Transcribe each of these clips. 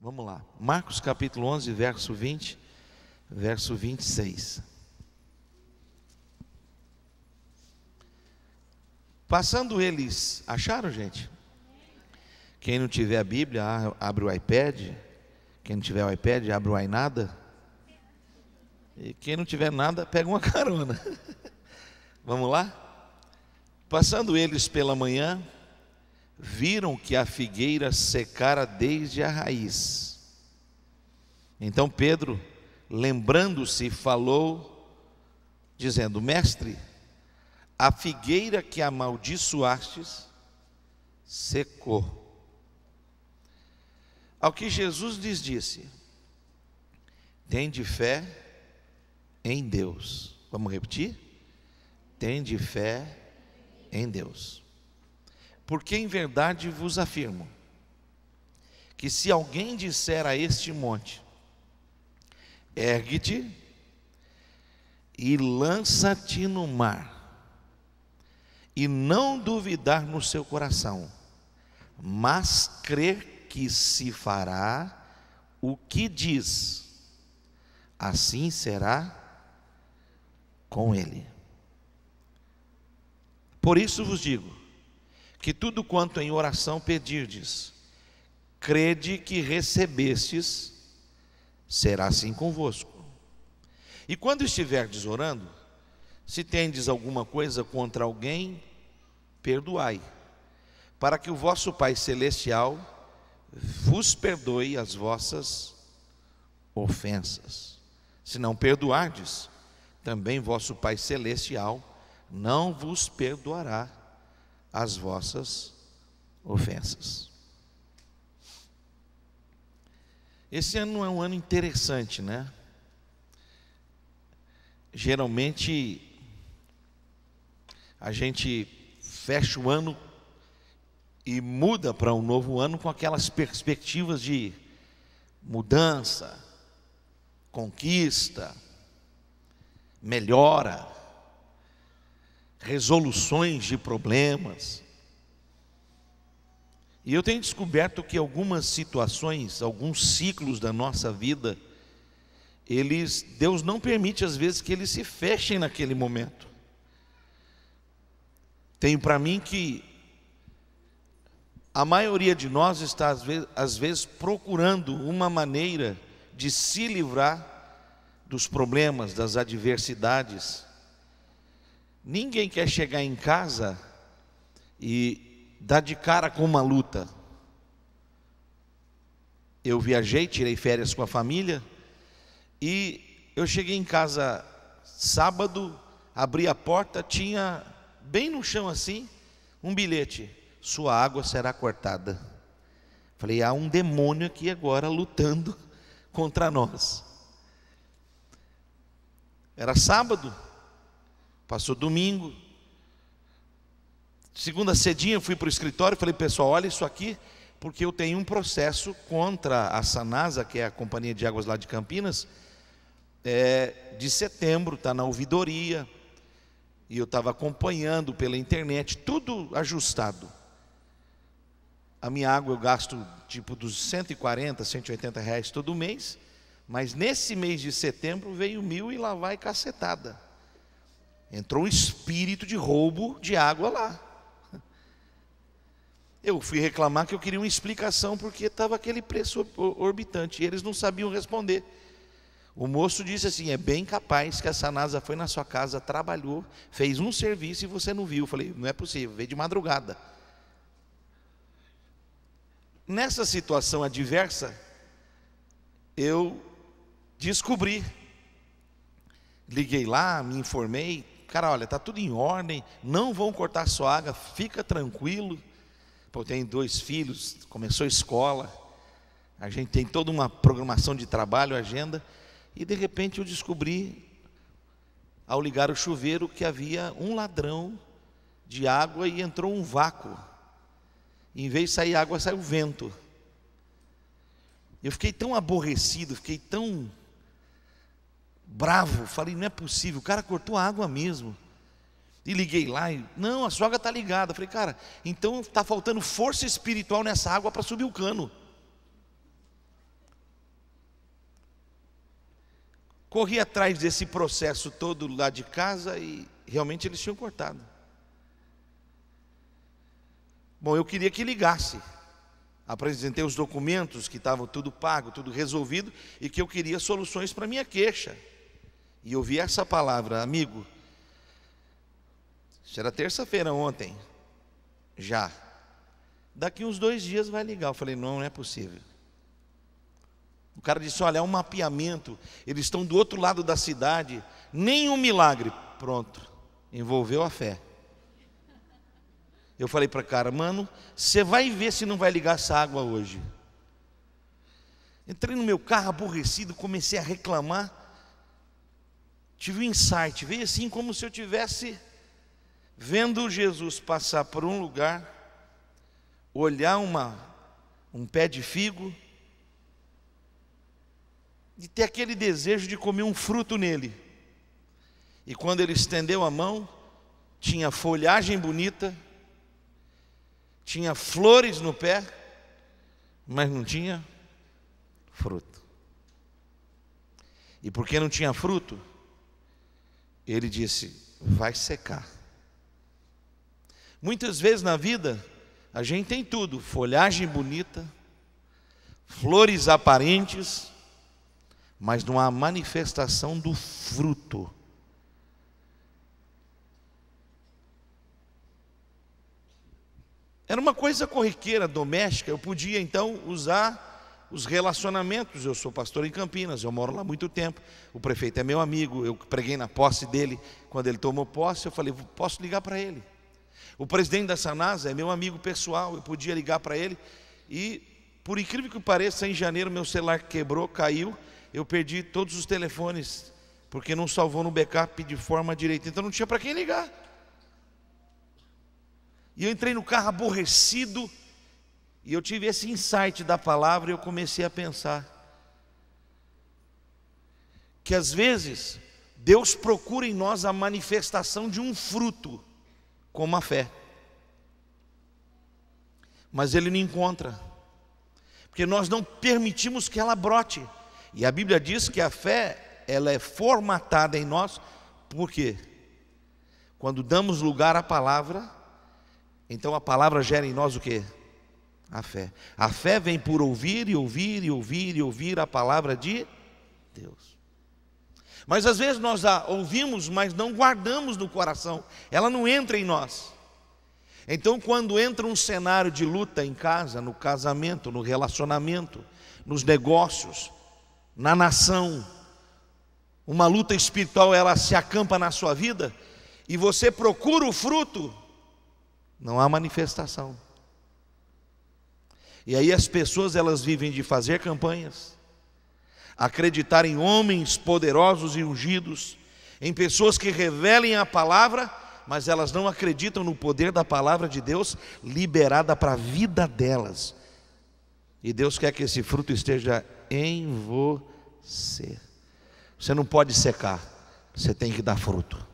Vamos lá, Marcos capítulo 11, verso 20, verso 26. Passando eles, acharam, gente? Quem não tiver a Bíblia, abre o iPad. Quem não tiver o iPad, abre o iNada. E quem não tiver nada, pega uma carona. Vamos lá? Passando eles pela manhã, viram que a figueira secara desde a raiz. Então Pedro, lembrando-se, falou, dizendo: Mestre, a figueira que amaldiçoastes secou. Ao que Jesus lhes disse: tende fé em Deus. Vamos repetir? Tende fé em Deus. Porque em verdade vos afirmo que se alguém disser a este monte: ergue-te e lança-te no mar, e não duvidar no seu coração, mas crer que se fará o que diz, assim será com ele. Por isso vos digo que tudo quanto em oração pedirdes, crede que recebestes, será assim convosco. E quando estiverdes orando, se tendes alguma coisa contra alguém, perdoai, para que o vosso Pai Celestial vos perdoe as vossas ofensas. Se não perdoardes, também vosso Pai Celestial não vos perdoará as vossas ofensas. Esse ano é um ano interessante, né? Geralmente a gente fecha o ano e muda para um novo ano com aquelas perspectivas de mudança, conquista, melhora, resoluções de problemas. E eu tenho descoberto que algumas situações, alguns ciclos da nossa vida, Deus não permite às vezes que eles se fechem naquele momento. Tenho para mim que a maioria de nós está às vezes procurando uma maneira de se livrar dos problemas, das adversidades. Ninguém quer chegar em casa e dar de cara com uma luta. Eu viajei, tirei férias com a família, e eu cheguei em casa sábado, abri a porta, tinha bem no chão assim, um bilhete: sua água será cortada. Falei, há um demônio aqui agora lutando contra nós. Era sábado, passou domingo, segunda cedinha eu fui para o escritório e falei: pessoal, olha isso aqui, porque eu tenho um processo contra a Sanasa, que é a companhia de águas lá de Campinas, de setembro, está na ouvidoria, e eu estava acompanhando pela internet, tudo ajustado. A minha água eu gasto tipo dos 140, 180 reais todo mês, mas nesse mês de setembro veio 1.000 e lá vai cacetada. Entrou um espírito de roubo de água lá. Eu fui reclamar que eu queria uma explicação, porque estava aquele preço orbitante, e eles não sabiam responder. O moço disse assim: é bem capaz que a Sanasa foi na sua casa, trabalhou, fez um serviço e você não viu. Eu falei: não é possível, veio de madrugada. Nessa situação adversa, eu descobri, liguei lá, me informei: cara, olha, está tudo em ordem, não vão cortar sua água, fica tranquilo. Pô, eu tenho 2 filhos, começou a escola, a gente tem toda uma programação de trabalho, agenda, e de repente eu descobri, ao ligar o chuveiro, que havia um ladrão de água e entrou um vácuo. Em vez de sair água, saiu vento. Eu fiquei tão aborrecido, fiquei tão bravo, falei: não é possível, o cara cortou a água mesmo. E liguei lá e: não, a sua água está ligada. Falei: cara, então está faltando força espiritual nessa água para subir o cano. Corri atrás desse processo todo lá de casa e realmente eles tinham cortado. Bom, eu queria que ligasse. Apresentei os documentos que estavam tudo pago, tudo resolvido, e que eu queria soluções para minha queixa. E eu vi essa palavra: amigo, isso era terça-feira ontem, já. Daqui uns 2 dias vai ligar. Eu falei, não é possível. O cara disse, olha, é um mapeamento, eles estão do outro lado da cidade, nem um milagre. Pronto, envolveu a fé. Eu falei para o cara, mano, você vai ver se não vai ligar essa água hoje. Entrei no meu carro aborrecido, comecei a reclamar. Tive um insight, veio assim como se eu tivesse vendo Jesus passar por um lugar, olhar um pé de figo e ter aquele desejo de comer um fruto nele. E quando ele estendeu a mão, tinha folhagem bonita, tinha flores no pé, mas não tinha fruto. E porque não tinha fruto, ele disse, vai secar. Muitas vezes na vida, a gente tem tudo, folhagem bonita, flores aparentes, mas não há manifestação do fruto. Era uma coisa corriqueira, doméstica. Eu podia então usar os relacionamentos. Eu sou pastor em Campinas, eu moro lá há muito tempo. O prefeito é meu amigo, eu preguei na posse dele. Quando ele tomou posse, eu falei, posso ligar para ele. O presidente da Sanasa é meu amigo pessoal, eu podia ligar para ele. E, por incrível que pareça, em janeiro meu celular quebrou, caiu. Eu perdi todos os telefones, porque não salvou no backup de forma direita. Então não tinha para quem ligar. E eu entrei no carro aborrecido, e eu tive esse insight da palavra, e eu comecei a pensar que às vezes Deus procura em nós a manifestação de um fruto, como a fé, mas Ele não encontra, porque nós não permitimos que ela brote. E a Bíblia diz que a fé, ela é formatada em nós, por quê? Quando damos lugar à palavra, então a palavra gera em nós o quê? A fé. A fé vem por ouvir e ouvir e ouvir e ouvir a palavra de Deus. Mas às vezes nós a ouvimos, mas não guardamos no coração. Ela não entra em nós. Então quando entra um cenário de luta em casa, no casamento, no relacionamento, nos negócios, na nação, uma luta espiritual, ela se acampa na sua vida, e você procura o fruto, não há manifestação. E aí as pessoas, elas vivem de fazer campanhas, acreditar em homens poderosos e ungidos, em pessoas que revelem a palavra, mas elas não acreditam no poder da palavra de Deus liberada para a vida delas. E Deus quer que esse fruto esteja em você. Você não pode secar, você tem que dar fruto.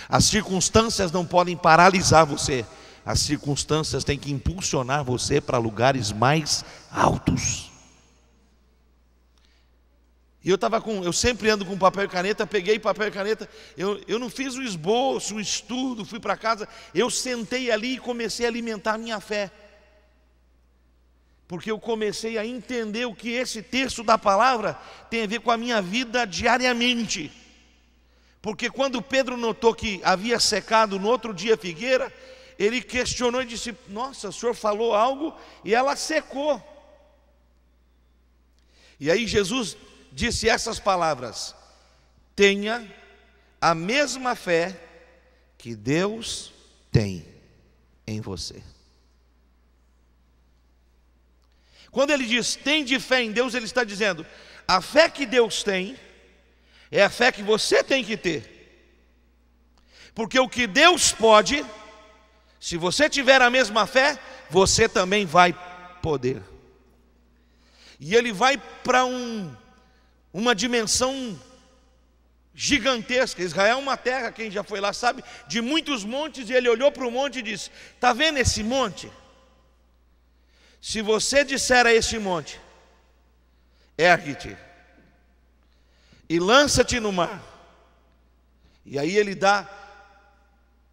As circunstâncias não podem paralisar você. As circunstâncias têm que impulsionar você para lugares mais altos. E eu sempre ando com papel e caneta, peguei papel e caneta, eu não fiz um esboço, um estudo, fui para casa, eu sentei ali e comecei a alimentar a minha fé. Porque eu comecei a entender o que esse texto da palavra tem a ver com a minha vida diariamente. Porque quando Pedro notou que havia secado no outro dia a figueira, ele questionou e disse, nossa, o senhor falou algo e ela secou. E aí Jesus disse essas palavras, tenha a mesma fé que Deus tem em você. Quando ele diz, tem de fé em Deus, ele está dizendo, a fé que Deus tem, é a fé que você tem que ter. Porque o que Deus pode, se você tiver a mesma fé, você também vai poder. E ele vai para uma dimensão gigantesca. Israel é uma terra, quem já foi lá sabe, de muitos montes. E ele olhou para o monte e disse, está vendo esse monte? Se você disser a esse monte, ergue-te, e lança-te no mar. E aí ele dá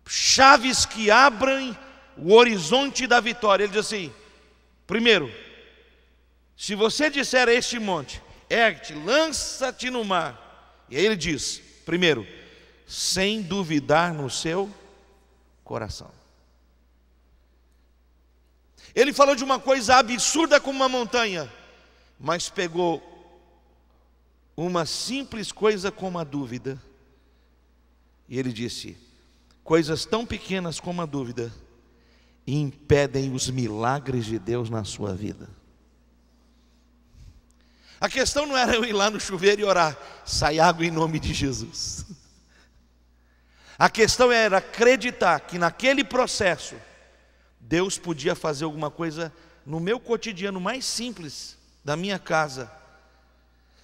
chaves que abrem o horizonte da vitória. Ele diz assim: primeiro, se você disser a este monte, ergue-te, lança-te no mar. E aí ele diz, primeiro, sem duvidar no seu coração. Ele falou de uma coisa absurda como uma montanha, mas pegou uma simples coisa como a dúvida, e ele disse: coisas tão pequenas como a dúvida impedem os milagres de Deus na sua vida. A questão não era eu ir lá no chuveiro e orar, sai água em nome de Jesus. A questão era acreditar que naquele processo Deus podia fazer alguma coisa no meu cotidiano mais simples da minha casa,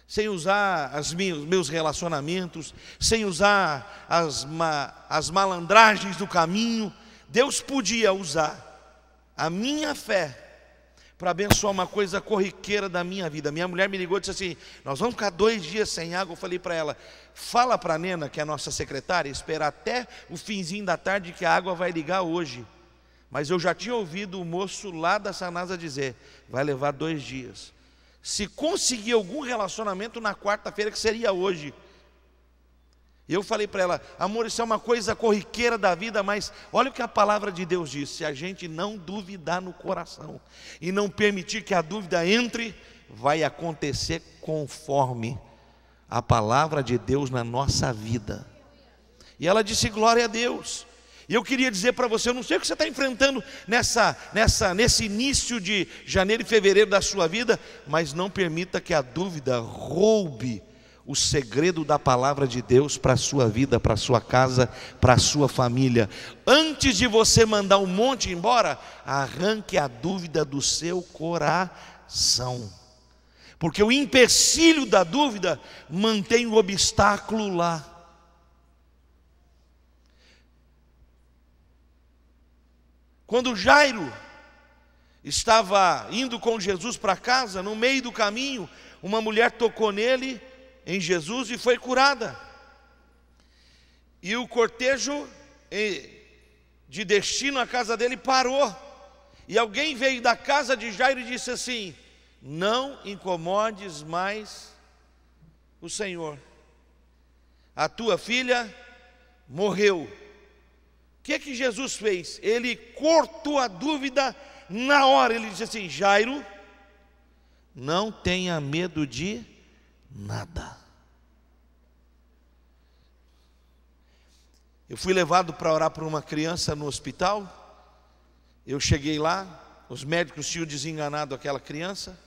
sem usar os meus relacionamentos, sem usar as malandragens do caminho. Deus podia usar a minha fé para abençoar uma coisa corriqueira da minha vida. Minha mulher me ligou e disse assim: nós vamos ficar 2 dias sem água. Eu falei para ela: fala para a Nena, que é a nossa secretária, esperar até o finzinho da tarde que a água vai ligar hoje. Mas eu já tinha ouvido o moço lá da Sanasa dizer: vai levar 2 dias. Se conseguir algum relacionamento na quarta-feira, que seria hoje. E eu falei para ela: amor, isso é uma coisa corriqueira da vida, mas olha o que a palavra de Deus diz: se a gente não duvidar no coração e não permitir que a dúvida entre, vai acontecer conforme a palavra de Deus na nossa vida. E ela disse: glória a Deus. E eu queria dizer para você, eu não sei o que você está enfrentando nesse início de janeiro e fevereiro da sua vida, mas não permita que a dúvida roube o segredo da palavra de Deus para a sua vida, para a sua casa, para a sua família. Antes de você mandar um monte embora, arranque a dúvida do seu coração, porque o empecilho da dúvida mantém o obstáculo lá. Quando Jairo estava indo com Jesus para casa, no meio do caminho, uma mulher tocou nele, em Jesus, e foi curada. E o cortejo de destino à casa dele parou. E alguém veio da casa de Jairo e disse assim: não incomodes mais o Senhor, a tua filha morreu. O que Jesus fez? Ele cortou a dúvida na hora. Ele disse assim: Jairo, não tenha medo de nada. Eu fui levado para orar por uma criança no hospital. Eu cheguei lá, os médicos tinham desenganado aquela criança.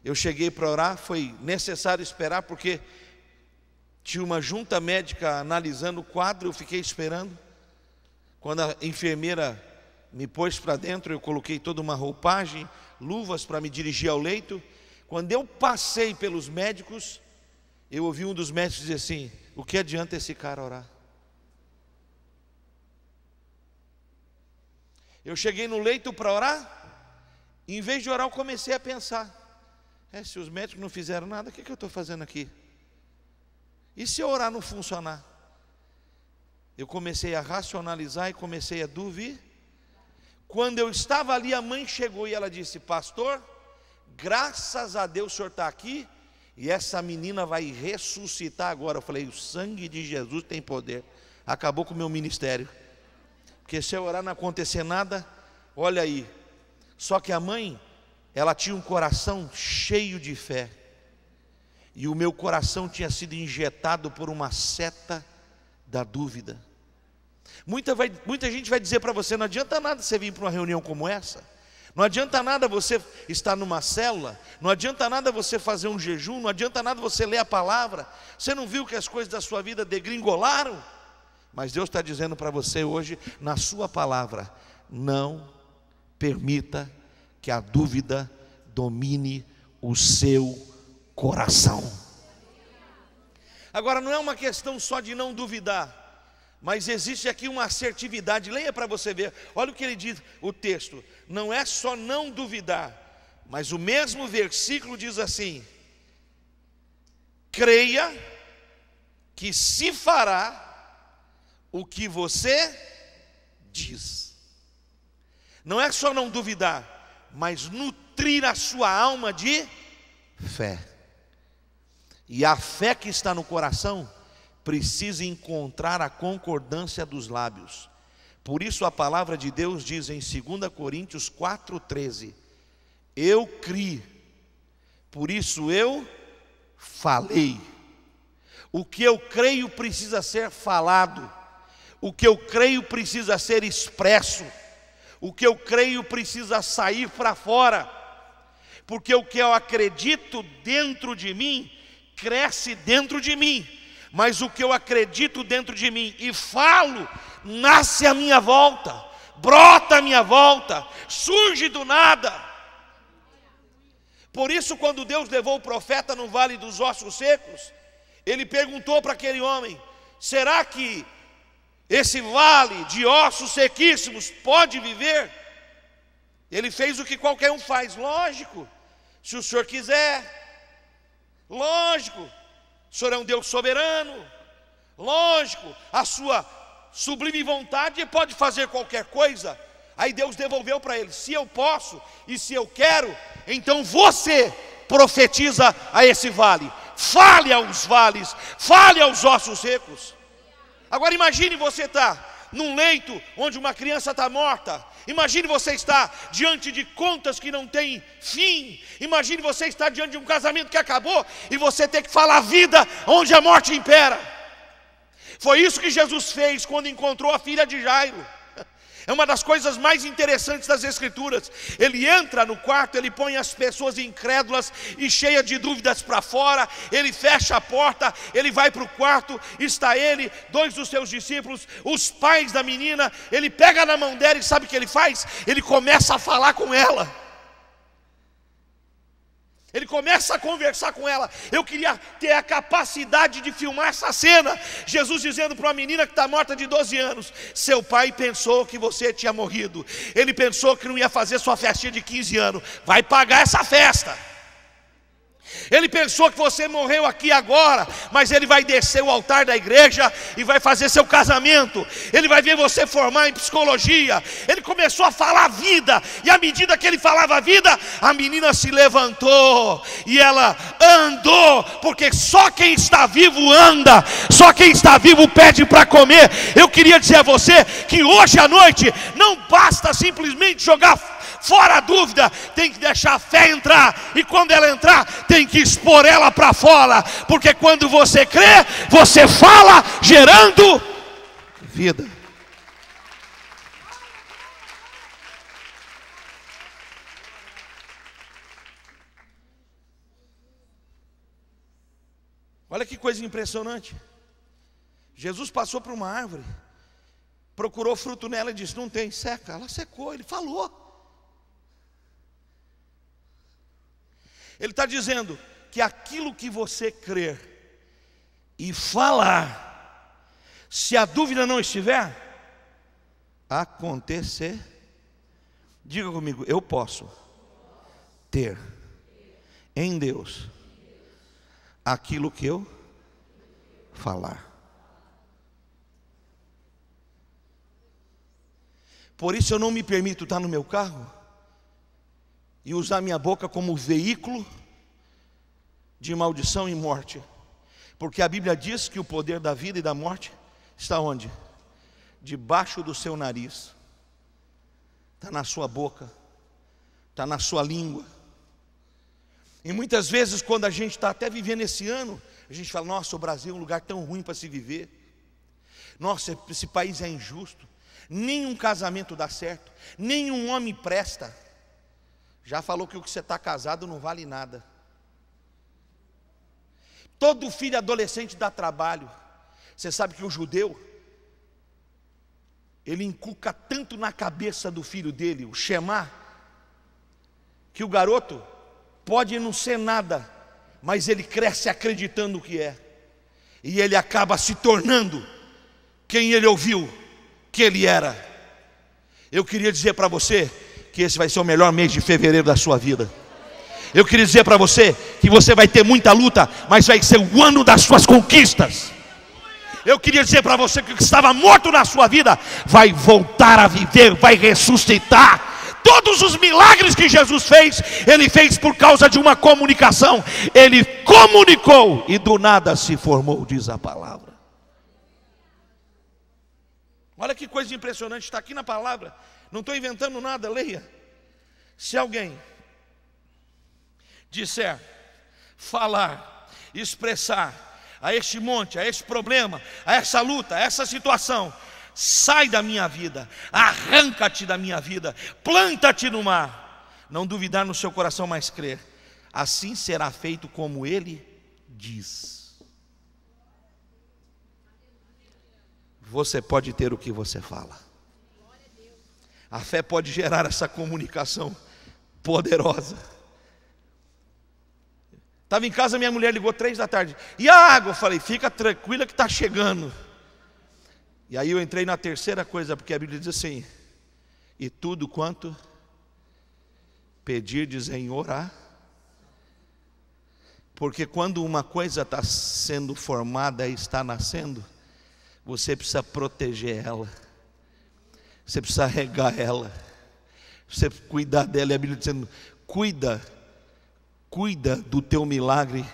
Eu cheguei para orar, foi necessário esperar, porque tinha uma junta médica analisando o quadro. Eu fiquei esperando. Quando a enfermeira me pôs para dentro, eu coloquei toda uma roupagem, luvas para me dirigir ao leito. Quando eu passei pelos médicos, eu ouvi um dos médicos dizer assim: o que adianta esse cara orar? Eu cheguei no leito para orar, e em vez de orar eu comecei a pensar: se os médicos não fizeram nada, o que eu estou fazendo aqui? E se eu orar não funcionar? Eu comecei a racionalizar e comecei a duvidar. Quando eu estava ali, a mãe chegou e ela disse: pastor, graças a Deus o senhor está aqui, e essa menina vai ressuscitar agora. Eu falei: o sangue de Jesus tem poder. Acabou com o meu ministério, porque se eu orar não acontecer nada, olha aí. Só que a mãe, ela tinha um coração cheio de fé, e o meu coração tinha sido injetado por uma seta da dúvida. Muita gente vai dizer para você: não adianta nada você vir para uma reunião como essa, não adianta nada você estar numa célula, não adianta nada você fazer um jejum, não adianta nada você ler a palavra. Você não viu que as coisas da sua vida degringolaram? Mas Deus está dizendo para você hoje, na sua palavra: não permita que a dúvida domine o seu coração. Agora, não é uma questão só de não duvidar, mas existe aqui uma assertividade. Leia para você ver, olha o que ele diz, o texto. Não é só não duvidar, mas o mesmo versículo diz assim: creia que se fará o que você diz. Não é só não duvidar, mas nutrir a sua alma de fé. E a fé que está no coração precisa encontrar a concordância dos lábios. Por isso a palavra de Deus diz em 2 Coríntios 4,13: eu criei, por isso eu falei. O que eu creio precisa ser falado. O que eu creio precisa ser expresso. O que eu creio precisa sair para fora. Porque o que eu acredito dentro de mim, cresce dentro de mim. Mas o que eu acredito dentro de mim e falo, nasce à minha volta, brota à minha volta, surge do nada. Por isso, quando Deus levou o profeta no vale dos ossos secos, ele perguntou para aquele homem: será que esse vale de ossos sequíssimos pode viver? Ele fez o que qualquer um faz, lógico, se o Senhor quiser, lógico, o Senhor é um Deus soberano, lógico, a sua sublime vontade pode fazer qualquer coisa. Aí Deus devolveu para ele: se eu posso e se eu quero, então você profetiza a esse vale, fale aos vales, fale aos ossos secos. Agora imagine você estar num leito onde uma criança está morta. Imagine você estar diante de contas que não têm fim. Imagine você estar diante de um casamento que acabou e você ter que falar vida onde a morte impera. Foi isso que Jesus fez quando encontrou a filha de Jairo. É uma das coisas mais interessantes das Escrituras. Ele entra no quarto, ele põe as pessoas incrédulas e cheias de dúvidas para fora. Ele fecha a porta, ele vai para o quarto. Está ele, 2 dos seus discípulos, os pais da menina. Ele pega na mão dela e sabe o que ele faz? Ele começa a falar com ela. Ele começa a conversar com ela. Eu queria ter a capacidade de filmar essa cena. Jesus dizendo para uma menina que está morta de 12 anos: seu pai pensou que você tinha morrido. Ele pensou que não ia fazer sua festinha de 15 anos. Vai pagar essa festa. Ele pensou que você morreu aqui agora, mas ele vai descer o altar da igreja e vai fazer seu casamento. Ele vai ver você formar em psicologia. Ele começou a falar vida, e à medida que ele falava vida, a menina se levantou e ela andou, porque só quem está vivo anda, só quem está vivo pede para comer. Eu queria dizer a você que hoje à noite não basta simplesmente jogar fora a dúvida, tem que deixar a fé entrar, e quando ela entrar, tem que expor ela para fora, porque quando você crê, você fala gerando vida. Olha que coisa impressionante. Jesus passou por uma árvore, procurou fruto nela e disse: não tem, seca. Ela secou, ele falou. Ele está dizendo que aquilo que você crer e falar, se a dúvida não estiver, acontecer. Diga comigo: eu posso ter em Deus aquilo que eu falar. Por isso eu não me permito estar no meu carro e usar minha boca como veículo de maldição e morte, porque a Bíblia diz que o poder da vida e da morte está onde? Debaixo do seu nariz, está na sua boca, está na sua língua. E muitas vezes, quando a gente está até vivendo esse ano, a gente fala: nossa, o Brasil é um lugar tão ruim para se viver, nossa, esse país é injusto, nenhum casamento dá certo, nenhum homem presta. Já falou que o que você está casado não vale nada. Todo filho adolescente dá trabalho. Você sabe que o judeu, ele inculca tanto na cabeça do filho dele, o Shema, que o garoto pode não ser nada, mas ele cresce acreditando que é. E ele acaba se tornando quem ele ouviu que ele era. Eu queria dizer para você que esse vai ser o melhor mês de fevereiro da sua vida. Eu queria dizer para você que você vai ter muita luta, mas vai ser o ano das suas conquistas. Eu queria dizer para você que o que estava morto na sua vida vai voltar a viver, vai ressuscitar. Todos os milagres que Jesus fez, Ele fez por causa de uma comunicação. Ele comunicou e do nada se formou, diz a palavra. Olha que coisa impressionante, está aqui na palavra. Não estou inventando nada, leia. Se alguém disser, falar, expressar a este monte, a este problema, a essa luta, a essa situação, sai da minha vida, arranca-te da minha vida, planta-te no mar, não duvidar no seu coração, mas crer, assim será feito como Ele diz. Você pode ter o que você fala. A fé pode gerar essa comunicação poderosa. Estava em casa, minha mulher ligou 3 da tarde. E a água? Eu falei, fica tranquila que está chegando. E aí eu entrei na terceira coisa, porque a Bíblia diz assim: e tudo quanto pedirdes em orar. Porque quando uma coisa está sendo formada e está nascendo, você precisa proteger ela. Você precisa regar ela. Você precisa cuidar dela. E a Bíblia dizendo, cuida do teu milagre,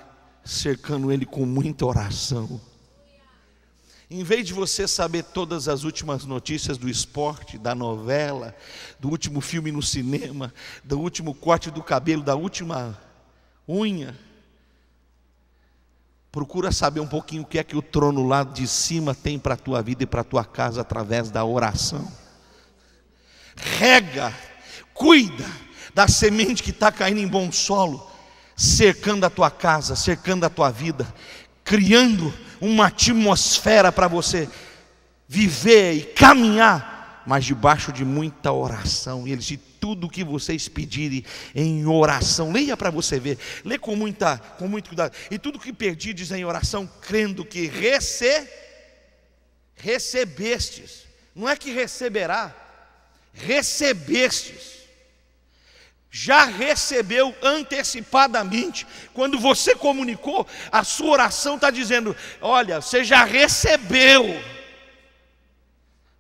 cercando ele com muita oração. Em vez de você saber todas as últimas notícias do esporte, da novela, do último filme no cinema, do último corte do cabelo, da última unha, procura saber um pouquinho o que é que o trono lá de cima tem para a tua vida e para a tua casa através da oração. Rega, cuida da semente que está caindo em bom solo, cercando a tua casa, cercando a tua vida, criando uma atmosfera para você viver e caminhar, mas debaixo de muita oração. E Ele diz, tudo que vocês pedirem em oração, leia para você ver, lê com muito cuidado. E tudo que pedirdes em oração, crendo que recebestes, não é que receberá, recebestes. Já recebeu antecipadamente. Quando você comunicou, a sua oração está dizendo, olha, você já recebeu,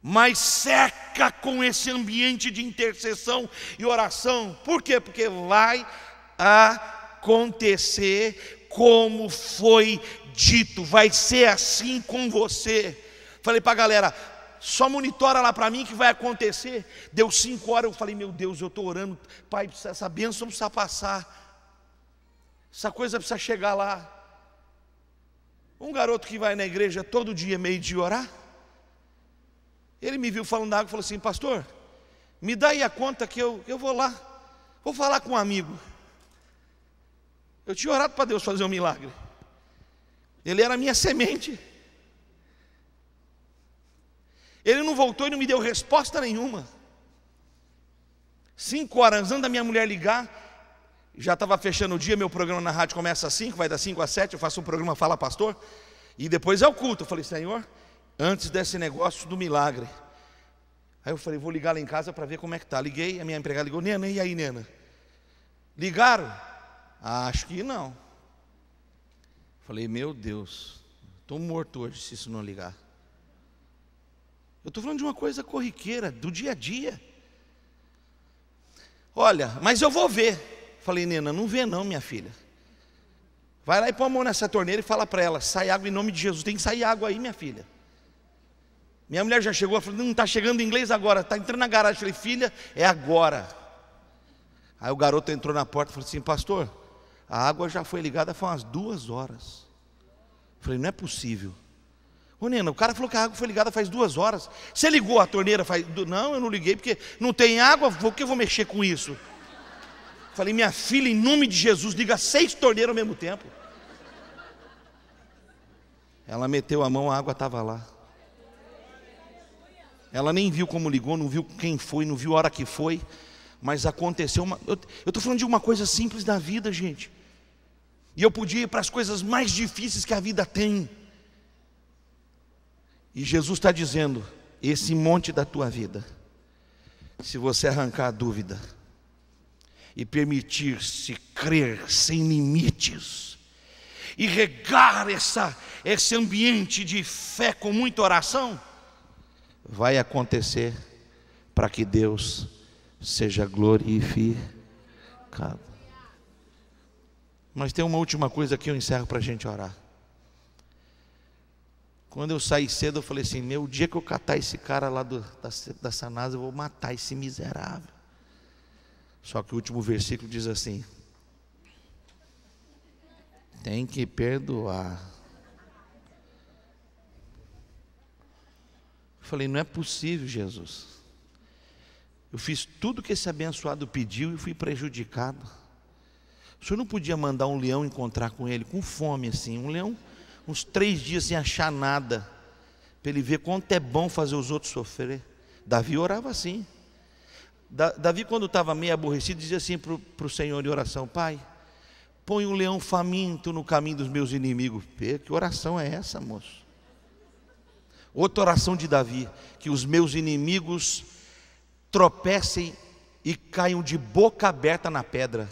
mas cerca com esse ambiente de intercessão e oração. Por quê? Porque vai acontecer como foi dito, vai ser assim com você. Falei para a galera, só monitora lá para mim que vai acontecer. Deu 5 horas, eu falei, meu Deus, eu estou orando, Pai, essa bênção precisa passar, essa coisa precisa chegar lá. Um garoto que vai na igreja todo dia, meio de orar, ele me viu falando da água e falou assim, pastor, me dá aí a conta que eu vou lá, vou falar com um amigo. Eu tinha orado para Deus fazer um milagre, ele era a minha semente. Ele não voltou e não me deu resposta nenhuma. 5 horas, antes da minha mulher ligar, já estava fechando o dia, meu programa na rádio começa às 5, vai das 5 às 7, eu faço um programa Fala Pastor, e depois é o culto. Eu falei, Senhor, antes desse negócio do milagre. Aí eu falei, vou ligar lá em casa para ver como é que está. Liguei, a minha empregada ligou, Nena, e aí, Nena? Ligaram? Acho que não. Falei, meu Deus, estou morto hoje se isso não ligar. Eu estou falando de uma coisa corriqueira, do dia a dia. Olha, mas eu vou ver. Falei, Nena, não vê não, minha filha. Vai lá e põe a mão nessa torneira e fala para ela, sai água em nome de Jesus. Tem que sair água aí, minha filha. Minha mulher já chegou, falou, não está chegando em inglês agora, está entrando na garagem. Falei, filha, é agora. Aí o garoto entrou na porta e falou assim, pastor, a água já foi ligada faz umas 2 horas. Falei, não é possível. Ô Nena, o cara falou que a água foi ligada faz 2 horas. Você ligou a torneira faz... Não, eu não liguei porque não tem água, por que eu vou mexer com isso? Falei, minha filha, em nome de Jesus, liga 6 torneiras ao mesmo tempo. Ela meteu a mão, a água estava lá. Ela nem viu como ligou, não viu quem foi, não viu a hora que foi. Mas aconteceu uma... Eu estou falando de uma coisa simples da vida, gente. E eu podia ir para as coisas mais difíceis que a vida tem. E Jesus está dizendo, esse monte da tua vida, se você arrancar a dúvida, e permitir-se crer sem limites, e regar esse ambiente de fé com muita oração, vai acontecer para que Deus seja glorificado. Mas tem uma última coisa que eu encerro para a gente orar. Quando eu saí cedo, eu falei assim: o dia que eu catar esse cara lá da Sanasa, eu vou matar esse miserável. Só que o último versículo diz assim: tem que perdoar. Eu falei: não é possível, Jesus. Eu fiz tudo que esse abençoado pediu e fui prejudicado. O senhor não podia mandar um leão encontrar com ele, com fome assim, um leão, uns 3 dias sem achar nada, para ele ver quanto é bom fazer os outros sofrer. Davi orava assim. Davi, quando estava meio aborrecido, dizia assim para o Senhor em oração: Pai, põe um leão faminto no caminho dos meus inimigos. Que oração é essa, moço? Outra oração de Davi: que os meus inimigos tropecem e caiam de boca aberta na pedra.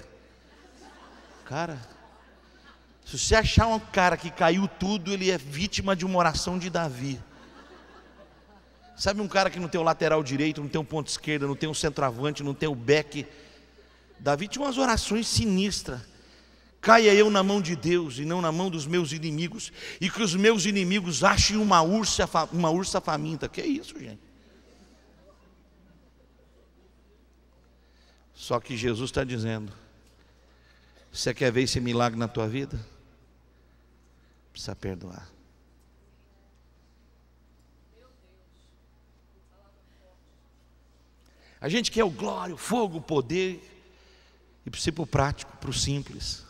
Cara, se você achar um cara que caiu tudo, ele é vítima de uma oração de Davi. Sabe um cara que não tem o lateral direito, não tem o ponto esquerdo, não tem o centroavante, não tem o back? Davi tinha umas orações sinistras. Caia eu na mão de Deus e não na mão dos meus inimigos, e que os meus inimigos achem uma ursa faminta. Que é isso, gente? Só que Jesus está dizendo: você quer ver esse milagre na tua vida? Precisa perdoar. A gente quer o glória, o fogo, o poder, e precisa ir para o prático, para o simples.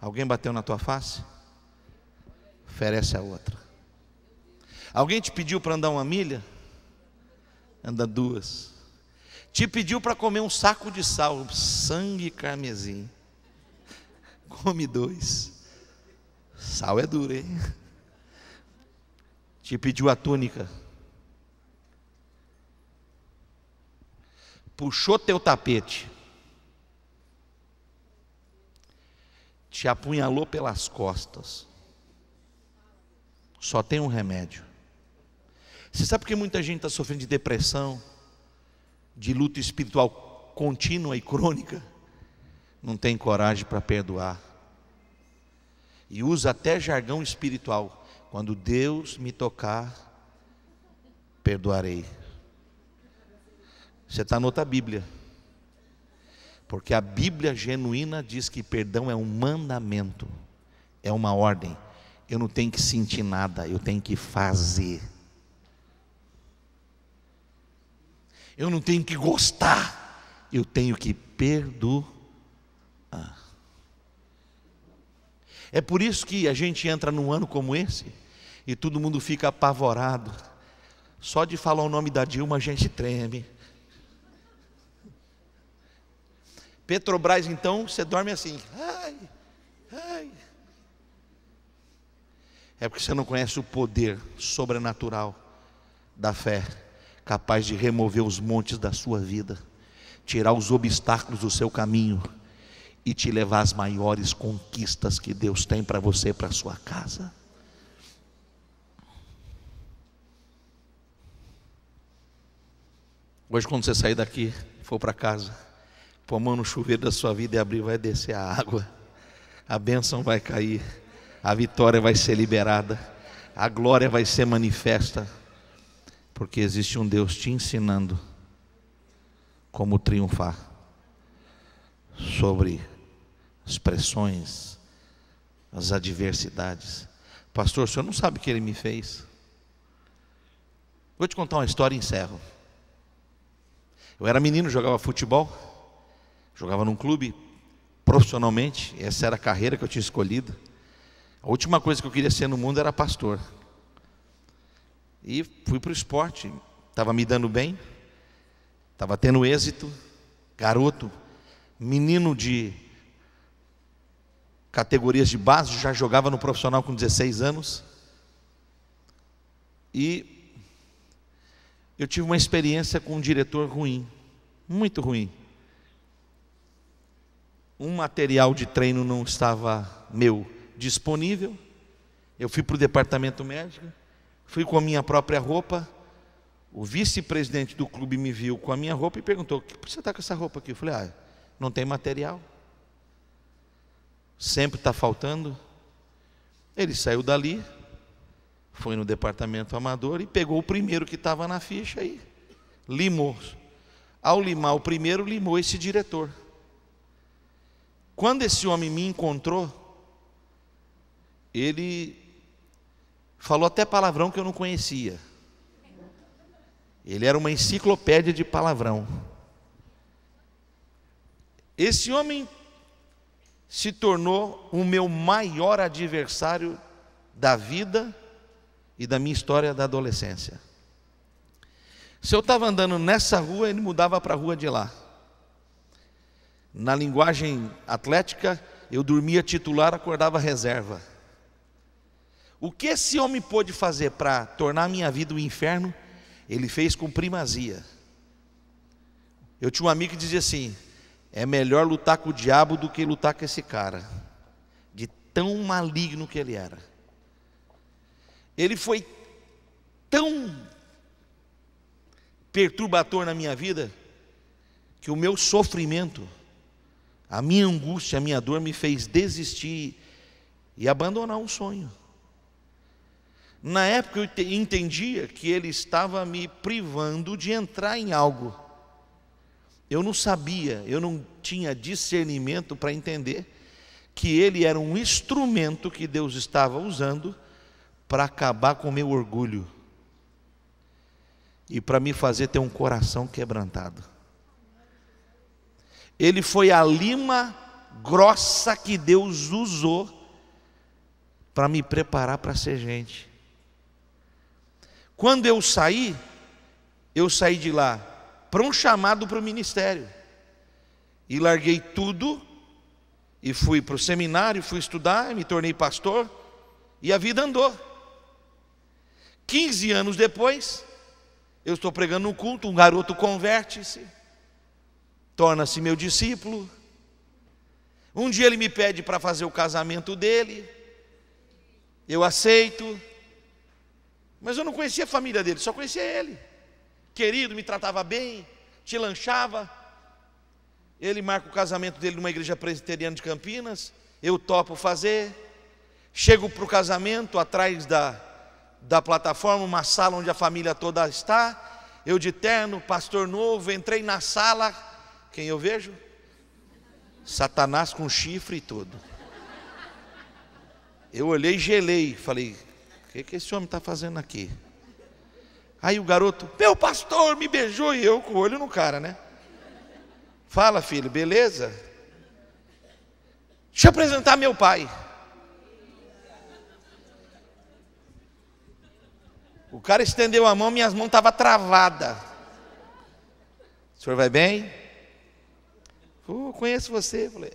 Alguém bateu na tua face? Oferece a outra. Alguém te pediu para andar 1 milha? Anda 2. Te pediu para comer um saco de sal, sangue carmesim. Come 2. Sal é duro, hein? Te pediu a túnica. Puxou teu tapete. Te apunhalou pelas costas. Só tem um remédio. Você sabe por que muita gente está sofrendo de depressão, de luta espiritual contínua e crônica? Não tem coragem para perdoar. E usa até jargão espiritual: quando Deus me tocar, perdoarei. Você está em outra Bíblia, porque a Bíblia genuína diz que perdão é um mandamento, é uma ordem. Eu não tenho que sentir nada, eu tenho que fazer. Eu não tenho que gostar, eu tenho que perdoar. É por isso que a gente entra num ano como esse e todo mundo fica apavorado. Só de falar o nome da Dilma a gente treme. Petrobras, então, você dorme assim. Ai, ai. É porque você não conhece o poder sobrenatural da fé, capaz de remover os montes da sua vida, tirar os obstáculos do seu caminho e te levar às maiores conquistas que Deus tem para você e para a sua casa. Hoje, quando você sair daqui, for para casa, pôr a mão no chuveiro da sua vida e abrir, vai descer a água, a bênção vai cair, a vitória vai ser liberada, a glória vai ser manifesta, porque existe um Deus te ensinando como triunfar sobre as pressões, as adversidades. Pastor, o senhor não sabe o que ele me fez? Vou te contar uma história e encerro. Eu era menino, jogava futebol, jogava num clube profissionalmente, essa era a carreira que eu tinha escolhido. A última coisa que eu queria ser no mundo era pastor. E fui para o esporte, estava me dando bem, estava tendo êxito, garoto, menino de categorias de base, já jogava no profissional com 16 anos. E eu tive uma experiência com um diretor ruim, muito ruim. um material de treino não estava meu disponível. Eu fui para o departamento médico, fui com a minha própria roupa. O vice-presidente do clube me viu com a minha roupa e perguntou: por que você está com essa roupa aqui? Eu falei: não tem material, sempre está faltando. Ele saiu dali, foi no departamento amador e pegou o primeiro que estava na ficha e limou. Ao limar o primeiro, limou esse diretor. Quando esse homem me encontrou, ele falou até palavrão que eu não conhecia. Ele era uma enciclopédia de palavrão. Esse homem se tornou o meu maior adversário da vida e da minha história da adolescência. Se eu estava andando nessa rua, ele mudava para a rua de lá. Na linguagem atlética, eu dormia titular, acordava reserva. O que esse homem pôde fazer para tornar a minha vida um inferno, ele fez com primazia. Eu tinha um amigo que dizia assim: é melhor lutar com o diabo do que lutar com esse cara, de tão maligno que ele era. Ele foi tão perturbador na minha vida, que o meu sofrimento, a minha angústia, a minha dor me fez desistir e abandonar um sonho. Na época eu entendia que ele estava me privando de entrar em algo. Eu não sabia, eu não tinha discernimento para entender que ele era um instrumento que Deus estava usando para acabar com o meu orgulho e para me fazer ter um coração quebrantado. Ele foi a lima grossa que Deus usou para me preparar para ser gente. Quando eu saí de lá para um chamado para o ministério. E larguei tudo e fui para o seminário, fui estudar, me tornei pastor e a vida andou. 15 anos depois, eu estou pregando no culto, um garoto converte-se, torna-se meu discípulo. Um dia ele me pede para fazer o casamento dele, eu aceito, mas eu não conhecia a família dele, só conhecia ele. Querido, me tratava bem, te lanchava. Ele marca o casamento dele numa igreja presbiteriana de Campinas, eu topo fazer. Chego para o casamento, atrás da plataforma, uma sala onde a família toda está. Eu de terno, pastor novo, entrei na sala. Quem eu vejo? Satanás com chifre e tudo. Eu olhei e gelei, falei: o que esse homem está fazendo aqui? Aí o garoto: meu pastor, me beijou. E eu com o olho no cara, né? Fala, filho, beleza? Deixa eu apresentar meu pai. O cara estendeu a mão, minhas mãos estavam travadas. O senhor vai bem? Conheço você. Eu falei: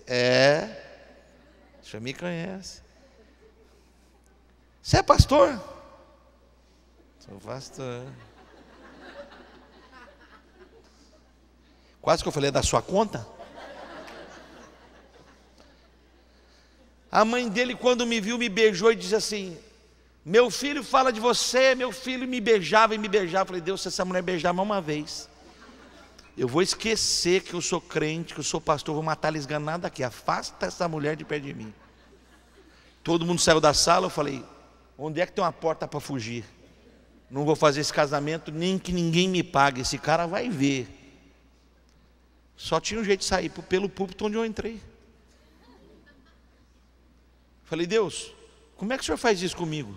o senhor me conhece. Você é pastor? Sou pastor. Quase que eu falei: é da sua conta? A mãe dele, quando me viu, me beijou e disse assim: meu filho fala de você. Meu filho me beijava e me beijava. Eu falei: Deus, se essa mulher beijar mais uma vez, eu vou esquecer que eu sou crente, que eu sou pastor, vou matar ela esganada aqui. Afasta essa mulher de perto de mim. Todo mundo saiu da sala. Eu falei: onde é que tem uma porta para fugir? Não vou fazer esse casamento nem que ninguém me pague. Esse cara vai ver. Só tinha um jeito de sair pelo púlpito onde eu entrei. Falei: Deus, como é que o senhor faz isso comigo?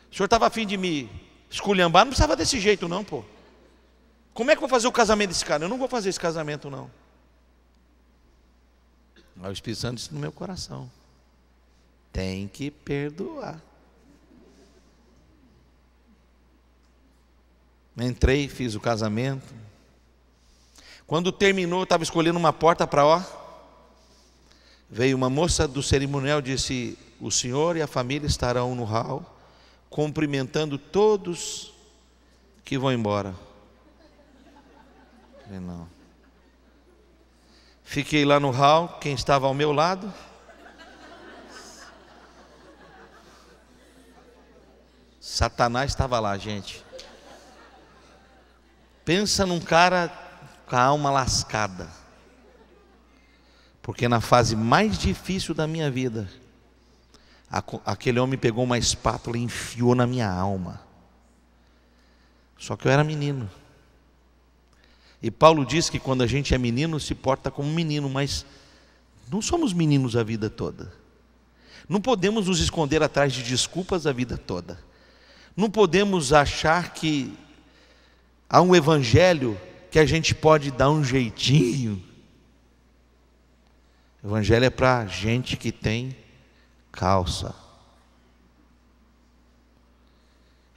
O senhor estava a fim de me esculhambar? Não precisava desse jeito não, pô. Como é que eu vou fazer o casamento desse cara? Eu não vou fazer esse casamento não. Aí o Espírito Santo disse no meu coração: tem que perdoar. Entrei, fiz o casamento. Quando terminou, eu estava escolhendo uma porta para veio uma moça do cerimonial e disse: o senhor e a família estarão no hall, cumprimentando todos que vão embora. Eu falei: não. Fiquei lá no hall, quem estava ao meu lado? Satanás estava lá, gente. Pensa num cara com a alma lascada. Porque na fase mais difícil da minha vida, aquele homem pegou uma espátula e enfiou na minha alma. Só que eu era menino. E Paulo diz que quando a gente é menino, se porta como menino, mas não somos meninos a vida toda. Não podemos nos esconder atrás de desculpas a vida toda. Não podemos achar que há um evangelho que a gente pode dar um jeitinho. O evangelho é para gente que tem calça.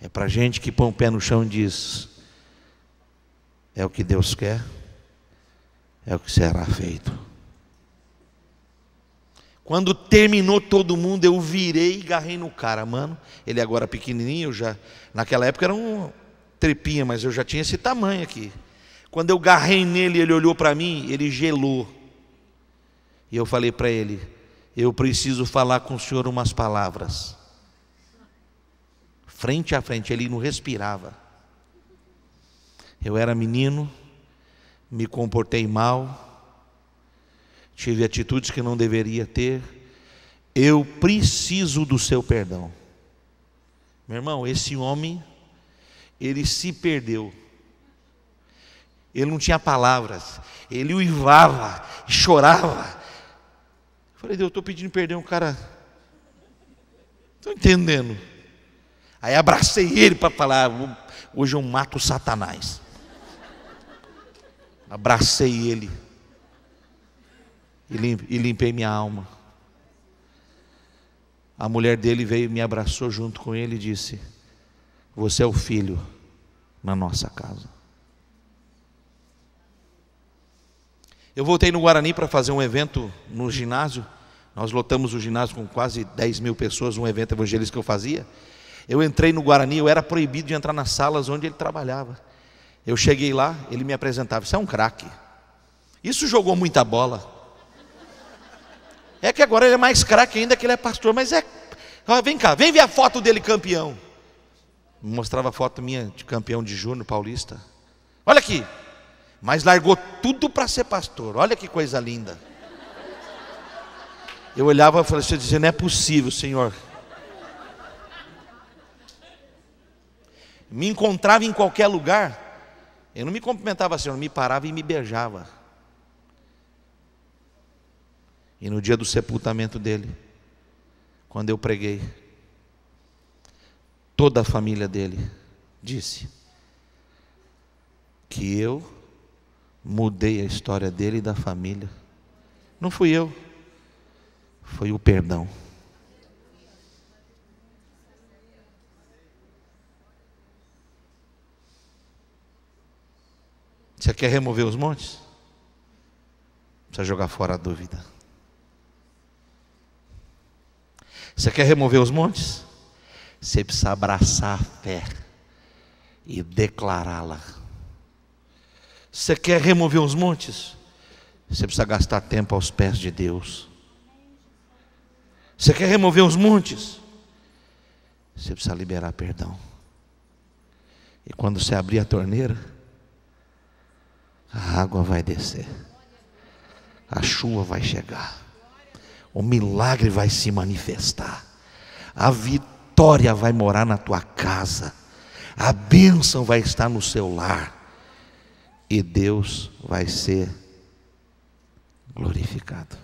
É para gente que põe o pé no chão e diz: é o que Deus quer, é o que será feito. Quando terminou todo mundo, eu virei e agarrei no cara, mano. Ele agora pequenininho, naquela época era um trepinha, mas eu já tinha esse tamanho aqui. Quando eu agarrei nele, ele olhou para mim, ele gelou. E eu falei para ele: eu preciso falar com o senhor umas palavras. Frente a frente, ele não respirava. Eu era menino, me comportei mal, tive atitudes que não deveria ter. Eu preciso do seu perdão. Meu irmão, esse homem, ele se perdeu. Ele não tinha palavras, ele uivava, chorava. Eu falei: Deus, eu estou pedindo perdão, cara. Estou entendendo. Aí abracei ele para falar: hoje eu mato Satanás. Abracei ele e limpei minha alma. A mulher dele veio e me abraçou junto com ele e disse: você é o filho na nossa casa. Eu voltei no Guarani para fazer um evento no ginásio. Nós lotamos o ginásio com quase 10 mil pessoas, um evento evangelístico que eu fazia. Eu entrei no Guarani, eu era proibido de entrar nas salas onde ele trabalhava. Eu cheguei lá, ele me apresentava: isso é um craque, isso jogou muita bola. É que agora ele é mais craque ainda, que ele é pastor, mas vem cá, vem ver a foto dele campeão. Me mostrava a foto minha de campeão de júnior paulista. Olha aqui, mas largou tudo para ser pastor, olha que coisa linda. Eu olhava e falei: não é possível, Senhor. Me encontrava em qualquer lugar, eu não me cumprimentava assim, eu me parava e me beijava. E no dia do sepultamento dele, quando eu preguei, toda a família dele disse que eu mudei a história dele e da família. Não fui eu, foi o perdão. Você quer remover os montes? Precisa jogar fora a dúvida. Você quer remover os montes? Você precisa abraçar a fé e declará-la. Você quer remover os montes? Você precisa gastar tempo aos pés de Deus. Você quer remover os montes? Você precisa liberar perdão. E quando você abrir a torneira, a água vai descer, a chuva vai chegar, o milagre vai se manifestar, a vitória vai morar na tua casa, a bênção vai estar no seu lar, e Deus vai ser glorificado.